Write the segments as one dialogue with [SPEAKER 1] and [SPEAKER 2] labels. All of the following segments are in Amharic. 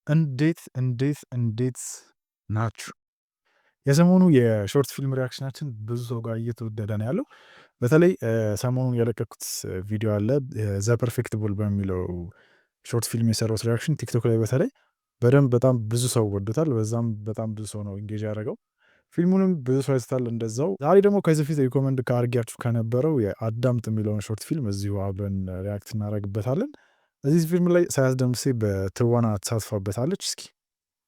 [SPEAKER 1] እንዴት ናችሁ? የሰሞኑ የሾርት ፊልም ሪአክሽናችን ብዙ ሰው ጋር እየተወደደ ነው ያለው። በተለይ ሰሞኑን የለቀኩት ቪዲዮ አለ ዘ ፐርፌክት ቦል በሚለው ሾርት ፊልም የሰራሁት ሪአክሽን ቲክቶክ ላይ በተለይ በደንብ በጣም ብዙ ሰው ወዶታል። በዛም በጣም ብዙ ሰው ነው ኢንጌጅ ያደረገው። ፊልሙንም ብዙ ሰው አይቶታል እንደዛው። ዛሬ ደግሞ ከዚህ በፊት ሪኮመንድ ካርጊያችሁ ከነበረው የአዳምጥ የሚለውን ሾርት ፊልም እዚሁ አብረን ሪአክት እናደርግበታለን። እዚህ ፊልም ላይ ሳያት ደምሴ በትወና ተሳትፋበታለች። እስኪ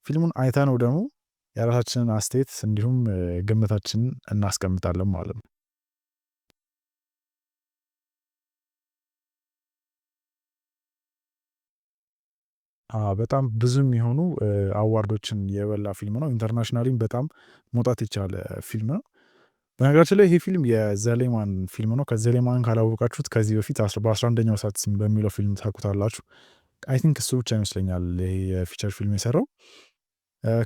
[SPEAKER 1] ፊልሙን አይተነው ደግሞ የራሳችንን አስተያየት እንዲሁም ግምታችንን እናስቀምጣለን ማለት ነው። በጣም ብዙ የሚሆኑ አዋርዶችን የበላ ፊልም ነው። ኢንተርናሽናሊም በጣም መውጣት የቻለ ፊልም ነው። በነገራችን ላይ ይሄ ፊልም የዘሌማን ፊልም ነው። ከዘሌማን ካላወቃችሁት ከዚህ በፊት በ11ኛው ሰዓት በሚለው ፊልም ታውቁታላችሁ። አይ ቲንክ እሱ ብቻ ይመስለኛል ይሄ የፊቸር ፊልም የሰራው።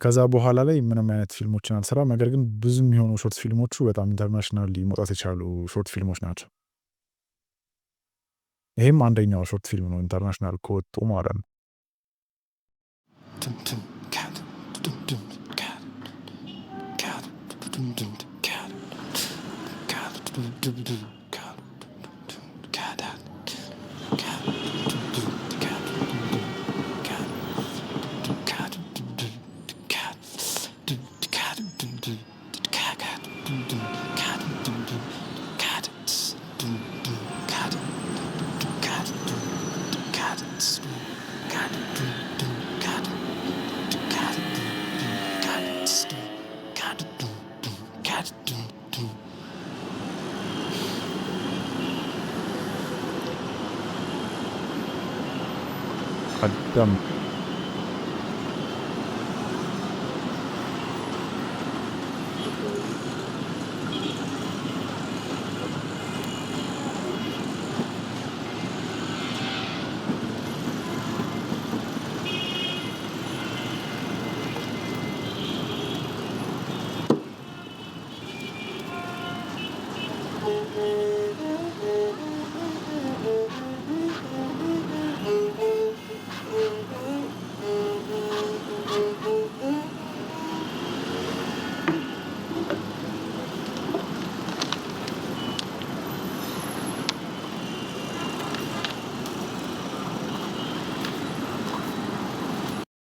[SPEAKER 1] ከዛ በኋላ ላይ ምንም አይነት ፊልሞችን አልሰራም። ነገር ግን ብዙ የሚሆኑ ሾርት ፊልሞቹ በጣም ኢንተርናሽናል መውጣት የቻሉ ሾርት ፊልሞች ናቸው። ይሄም አንደኛው ሾርት ፊልም ነው ኢንተርናሽናል ከወጡ ማለት ነው። Adam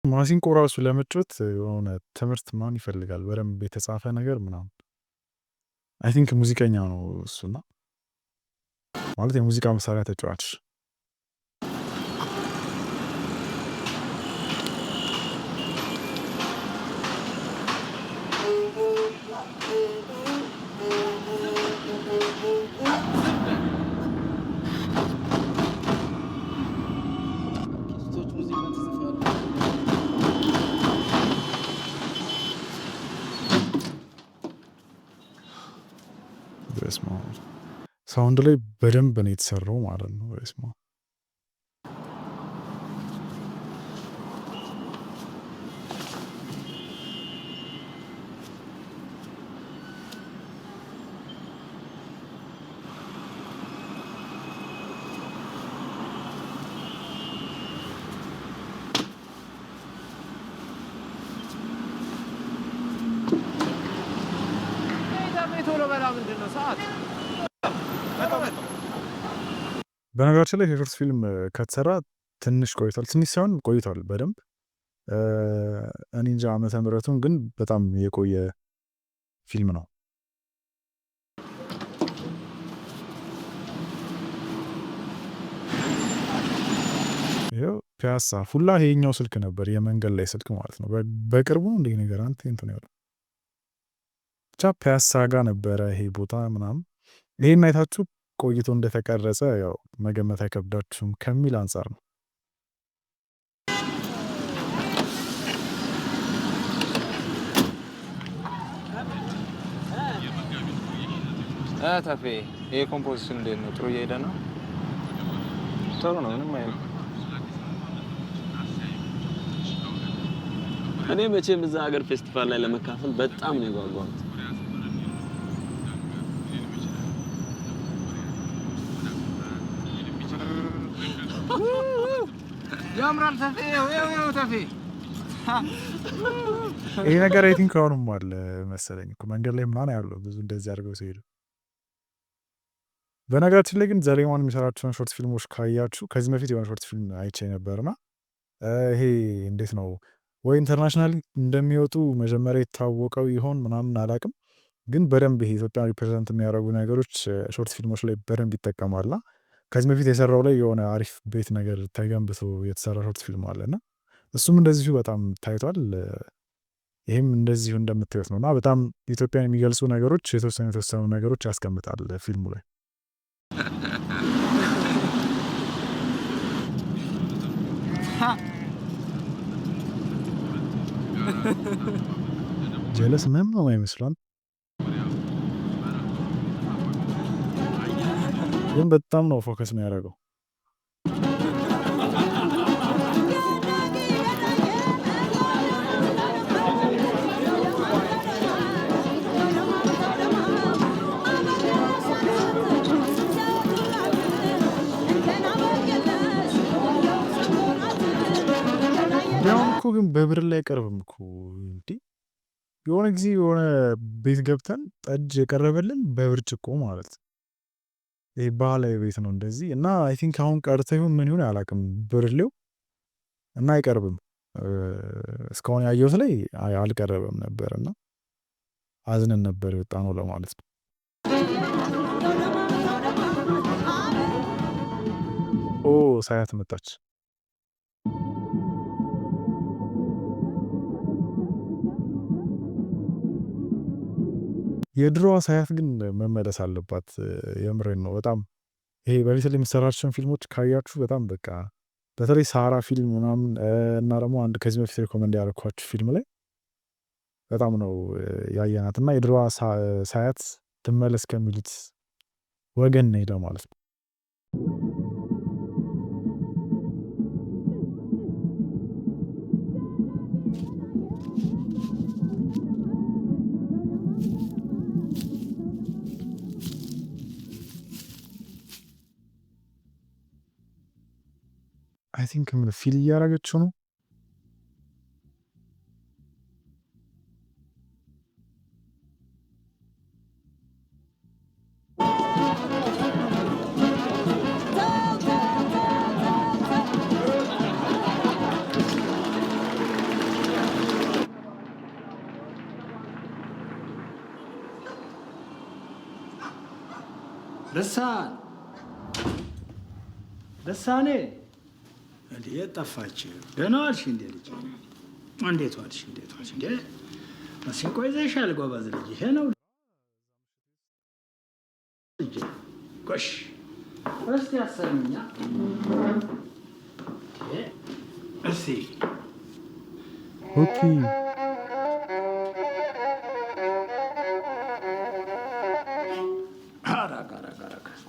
[SPEAKER 1] ማሲንቆ ራሱ ለመጫወት የሆነ ትምህርት ምናምን ይፈልጋል፣ በደንብ የተጻፈ ነገር ምናምን። አይ ቲንክ ሙዚቀኛ ነው እሱና ማለት የሙዚቃ መሳሪያ ተጫዋች። ሳውንድ ላይ በደንብ ነው የተሰራው ማለት ነው። በስማ በነገራችን ላይ የሾርት ፊልም ከተሰራ ትንሽ ቆይቷል። ትንሽ ሳይሆን ቆይቷል በደንብ። እኔ እንጃ ዓመተ ምሕረቱን ግን በጣም የቆየ ፊልም ነው። ይኸው ፒያሳ ሁላ ይሄኛው ስልክ ነበር፣ የመንገድ ላይ ስልክ ማለት ነው። በቅርቡ ነው እንደ ነገር አንተ እንትን ያለው ብቻ ፒያሳ ጋር ነበረ ይሄ ቦታ ምናምን። ይሄን አይታችሁ ቆይቶ እንደተቀረጸ ያው መገመት አይከብዳችሁም ከሚል አንጻር ነው።
[SPEAKER 2] ታፌ ይሄ ኮምፖዚሽን እንዴት ነው? ጥሩ እየሄደ ነው? ጥሩ ነው። ምንም አይልም። እኔ መቼም እዛ ሀገር ፌስቲቫል ላይ ለመካፈል በጣም ነው የጓጓሁት።
[SPEAKER 3] ያምራል ታፌ። ታፌ
[SPEAKER 1] ይሄ ነገር አይ ቲንክ አሁንም አለ መሰለኝ እኮ መንገድ ላይ ምናምን ያለው ብዙ እንደዚህ አድርገው ሲሄዱ። በነገራችን ላይ ግን ዘሌማን የሚሰራቸውን ሾርት ፊልሞች ካያችሁ ከዚህ በፊት የሆነ ሾርት ፊልም አይቼ ነበርና ይሄ እንዴት ነው ወይ ኢንተርናሽናል እንደሚወጡ መጀመሪያ የታወቀው ይሆን ምናምን አላቅም፣ ግን በደንብ ይሄ ኢትዮጵያ ሪፕሬዘንት የሚያደርጉ ነገሮች ሾርት ፊልሞች ላይ በደንብ ይጠቀማልና ከዚህ በፊት የሰራው ላይ የሆነ አሪፍ ቤት ነገር ተገንብቶ የተሰራ ሾርት ፊልም አለና እሱም እንደዚሁ በጣም ታይቷል። ይህም እንደዚሁ እንደምታዩት ነው እና በጣም ኢትዮጵያን የሚገልጹ ነገሮች የተወሰኑ ነገሮች ያስቀምጣል ፊልሙ ላይ። ጀለስ ምንም ነው አይመስሏል፣ ግን በጣም ነው ፎከስ ነው ያደረገው። ያው እኮ ግን በብር ላይ አይቀርብም እኮ እንዴ! የሆነ ጊዜ የሆነ ቤት ገብተን ጠጅ የቀረበልን በብርጭቆ ማለት ይሄ ባህላዊ ቤት ነው እንደዚህ እና አይ ቲንክ አሁን ቀርቶ ይሁን ምን ይሁን አላውቅም ብርሌው እና አይቀርብም። እስካሁን ያየሁት ላይ አልቀረበም ነበር እና አዝነን ነበር የወጣ ነው ለማለት ነው። ኦ ሳያት መጣች። የድሮዋ ሳያት ግን መመለስ አለባት። የምሬን ነው በጣም ይሄ በፊት ላይ የምትሰራቸውን ፊልሞች ካያችሁ በጣም በቃ በተለይ ሳራ ፊልም ምናምን እና ደግሞ አንድ ከዚህ በፊት ሪኮመንድ ያደረኳችሁ ፊልም ላይ በጣም ነው ያየናት እና የድሮዋ ሳያት ትመለስ ከሚሉት ወገን ነው ሄደ ማለት ነው። አይ ቲንክ ምን ፊል እያደረገችው ነው።
[SPEAKER 3] ደሳኔ እንዴ ጠፋች? ደህና ዋልሽ እንዴ ልጅ? እንዴት ዋልሽ? እንዴት ዋልሽ? እንዴ መሲንቆ ይዘሻል? ጎበዝ ልጅ። ይሄ ነው ልጅ። ጎሽ እስቲ አሰሚኛ እስቲ
[SPEAKER 1] ኦኬ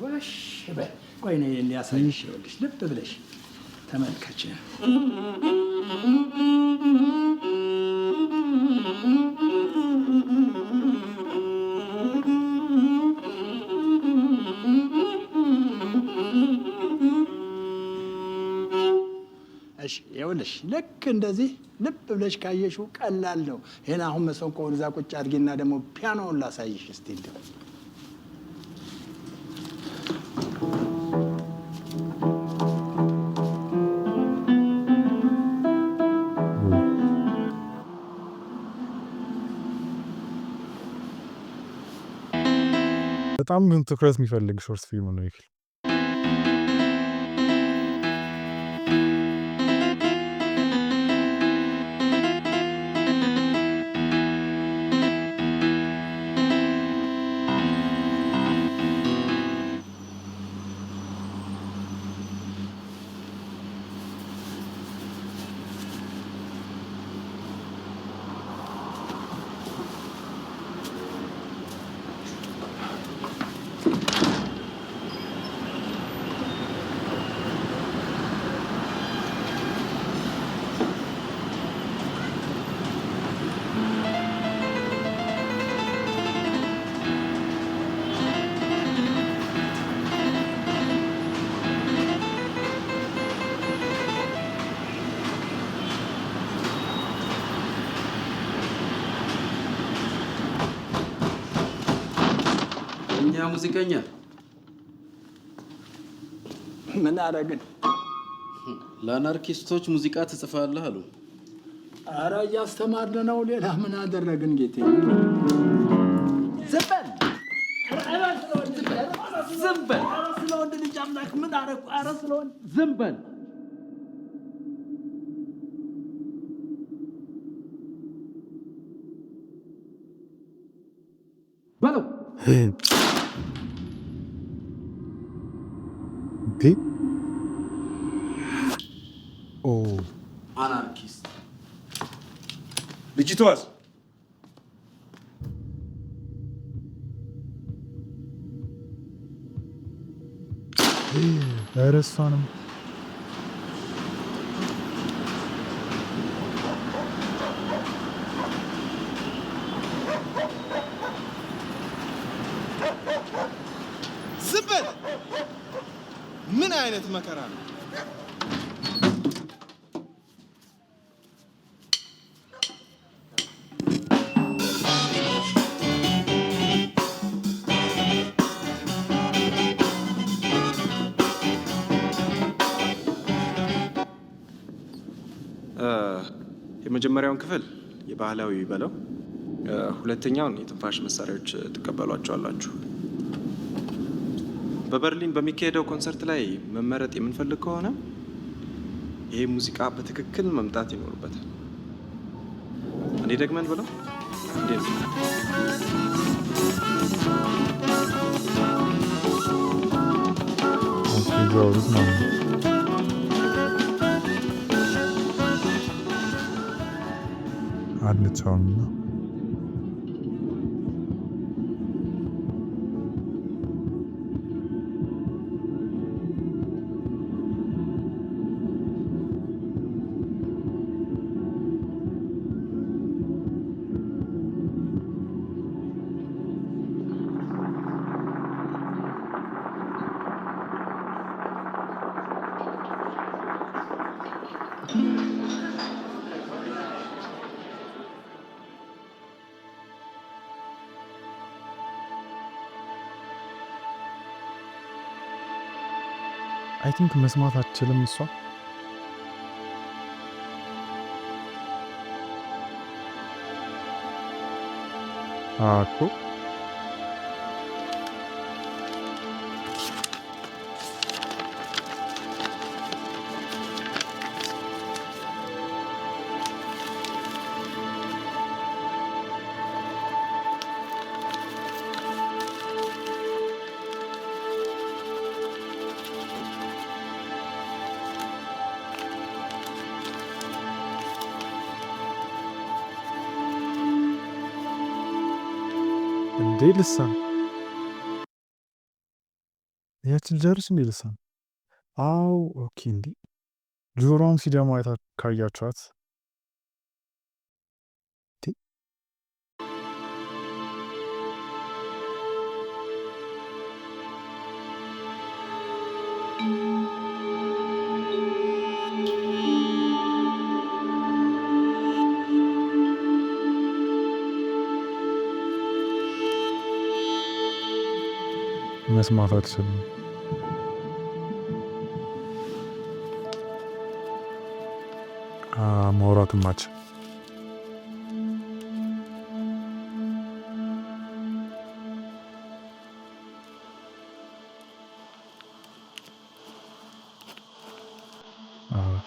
[SPEAKER 3] ጎሽ በይ ቆይ እኔ ሊያሳይሽ። ይኸውልሽ ልብ ብለሽ ተመልከች። እሺ ይኸውልሽ ልክ እንደዚህ ልብ ብለሽ ካየሽው ቀላል ነው። ይሄን አሁን መሰንቆውን እዛ ቁጭ አድርጊና ደግሞ ፒያኖውን ላሳይሽ እስቲ እንደው
[SPEAKER 1] በጣም ግን ትኩረት የሚፈልግ ሾርት ፊልም ነው ይህ ፊልም።
[SPEAKER 4] ሙዚቀኛ
[SPEAKER 3] ምን አደረግን?
[SPEAKER 4] ለአናርኪስቶች ሙዚቃ ትጽፋለህ አሉ።
[SPEAKER 3] ኧረ እያስተማርን ነው። ሌላ ምን አደረግን ጌቴ? ዝም በል ዝም በል። ስለ ወንድ ልጅ አምላክ ምን አደረኩ? ኧረ ስለ ወንድ ዝም በል። በለው አናርኪስት
[SPEAKER 5] ልጅቷስ
[SPEAKER 1] ኧረ እሷንም
[SPEAKER 5] ዝም በል። ምን አይነት መከራ ነው?
[SPEAKER 2] የመጀመሪያውን ክፍል የባህላዊ በለው፣ ሁለተኛውን የትንፋሽ መሳሪያዎች ትቀበሏቸዋላችሁ። በበርሊን በሚካሄደው ኮንሰርት ላይ መመረጥ የምንፈልግ ከሆነ ይሄ ሙዚቃ በትክክል መምጣት ይኖርበታል። እንዴ ደግመን ብለው እንዴ
[SPEAKER 1] አንቻውና አይ ቲንክ መስማት አትችልም እሷ። አኮ እንዴ ልሳን ያችን ጀርስ እንዴ ልሳን። አው ኦኬ። እንዴ ጆሮውን ሲደማ አይታ ካያችኋት መስማት አትችልም። ማውራትም አትችልም።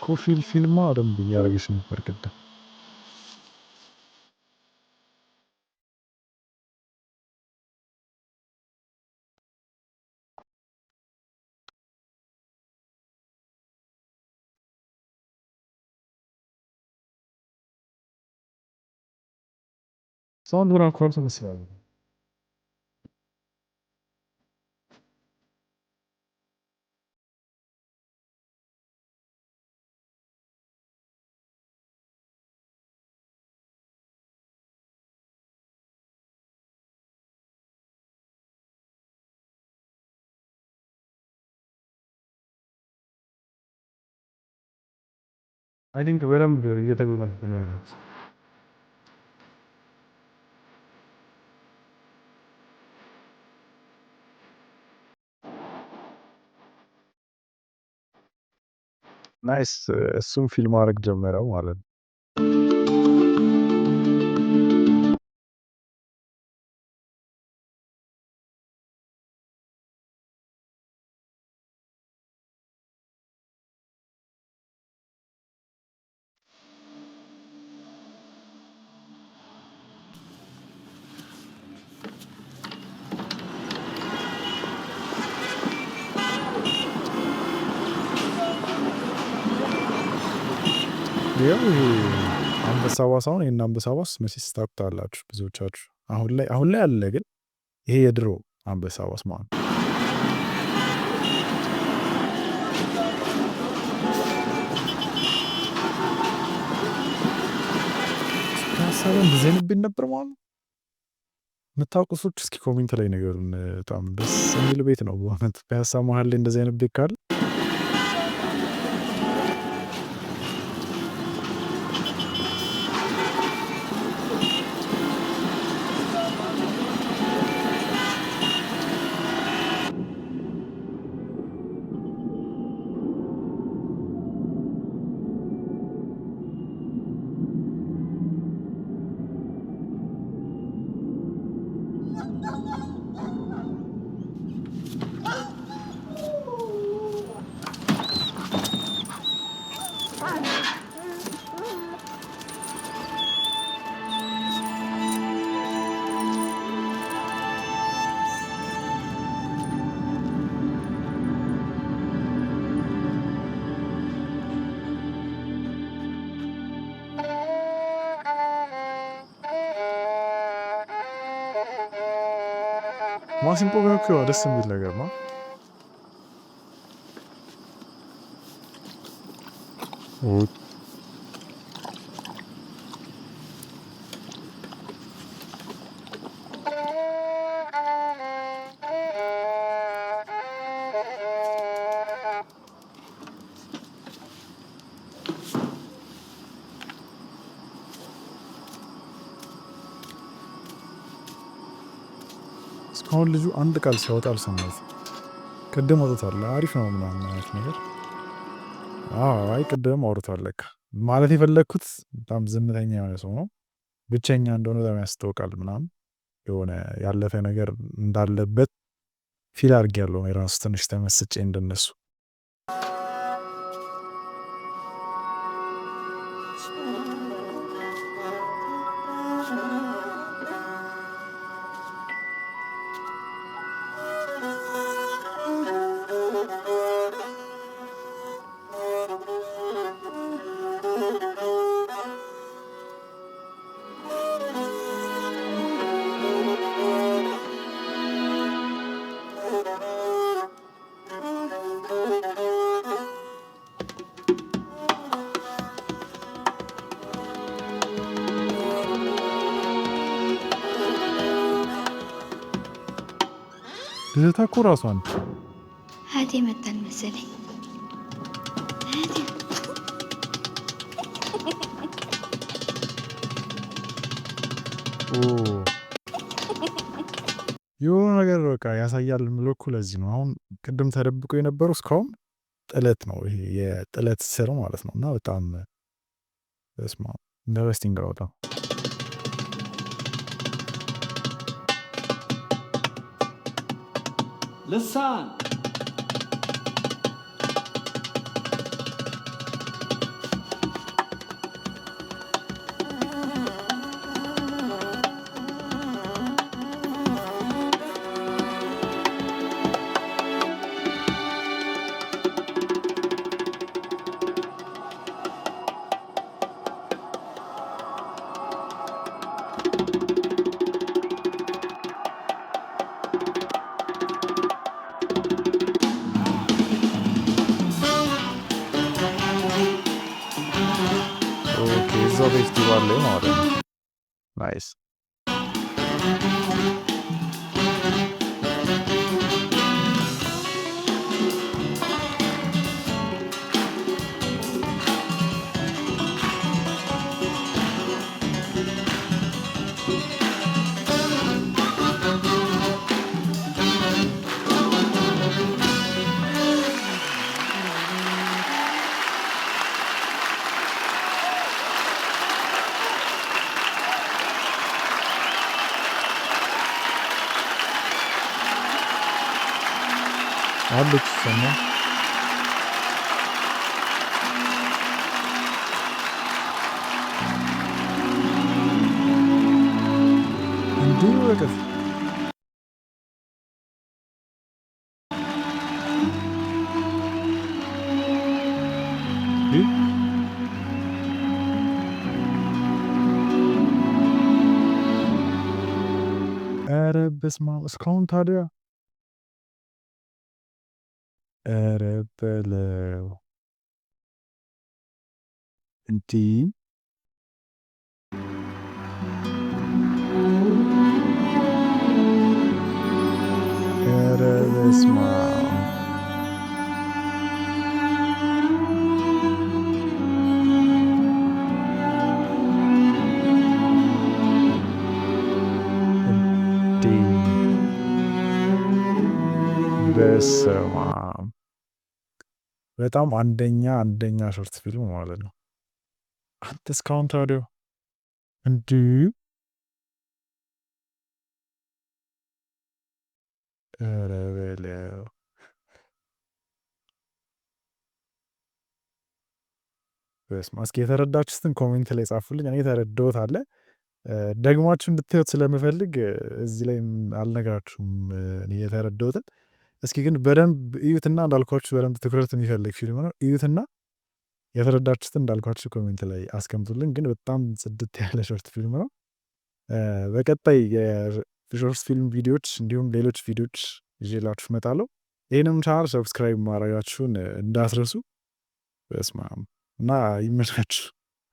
[SPEAKER 1] ኮፊል ፊልማ ደንብ እያደረገች ነበር ቅድም። ሳውንዱን አኳርቶ መስላል። አይ ቲንክ በደንብ እየተገናኘ ነው። ናይስ እሱም ፊልም ማድረግ ጀመረው ማለት ነው። ያው ይሄ አንበሳ ዋስ አሁን ይሄን አንበሳ ዋስ መቼስ ታውቁታላችሁ ብዙዎቻችሁ። አሁን ላይ አለ፣ ግን ይሄ የድሮ አንበሳ ዋስ ማለት ነው። ሀሳብ እንደዚህ አይነት ቤት ነበር ማለት ነው። የምታውቁ ሰዎች እስኪ ኮሜንት ላይ ነገሩን። በጣም ደስ የሚል ቤት ነው በእውነት። ፒያሳ መሀል ላይ እንደዚህ አይነት ቤት ካለ ማሲንቆ ጋር እኮ ደስ የሚል ነገር ነው። እስካሁን ልጁ አንድ ቃል ሲያወጣ አልሰማሁትም። ቅድም አውጥቷል አሪፍ ነው ምናምን አይነት ነገር። አይ ቅድም አውርቷል ለካ። ማለት የፈለግኩት በጣም ዝምተኛ የሆነ ሰው ነው፣ ብቸኛ እንደሆነ በጣም ያስታውቃል ምናምን፣ የሆነ ያለፈ ነገር እንዳለበት ፊል አድርጌያለሁ። የራሱ ትንሽ ተመስጬ እንደነሱ ልደታ እኮ ራሷን
[SPEAKER 4] ሀቴ መጣን መሰለኝ።
[SPEAKER 1] የሆነ ነገር በቃ ያሳያል ምለው እኮ ለዚህ ነው። አሁን ቅድም ተደብቆ የነበረው እስካሁን ጥለት ነው፣ ይሄ የጥለት ስር ማለት ነው። እና በጣም ስማ ኢንተረስቲንግ ነው በጣም።
[SPEAKER 3] ልሳን
[SPEAKER 1] እዛው ፌስቲቫል ላይ ማለት ነው። ናይስ አለች እሷማ እንዲህ ወረቀት ይህ ኧረ በስመአብ እስካሁን ታዲያ ኧረ በለው እንዲህ ኧረ በስመአብ በስመአብ በጣም አንደኛ ሾርት ፊልም ማለት ነው። አንተ እስካሁን ታዲያ እንዲህ ኧረ በለው በስመአብ እስኪ የተረዳችሁትን ኮሜንት ላይ ጻፉልኝ። እኔ የተረዳሁት አለ ደግማችሁ እንድታዩት ስለምፈልግ እዚህ ላይ አልነግራችሁም እኔ የተረዳሁትን። እስኪ ግን በደንብ እዩትና እንዳልኳችሁ በደንብ ትኩረት የሚፈልግ ፊልም ነው። እዩትና የተረዳችሁትን እንዳልኳችሁ ኮሜንት ላይ አስቀምጡልኝ። ግን በጣም ጽድት ያለ ሾርት ፊልም ነው። በቀጣይ የሾርት ፊልም ቪዲዮዎች እንዲሁም ሌሎች ቪዲዮዎች ይዤላችሁ እመጣለሁ። ይህንም ቻናል ሰብስክራይብ ማድረጋችሁን እንዳትረሱ። በስመአብ እና ይመቻችሁ።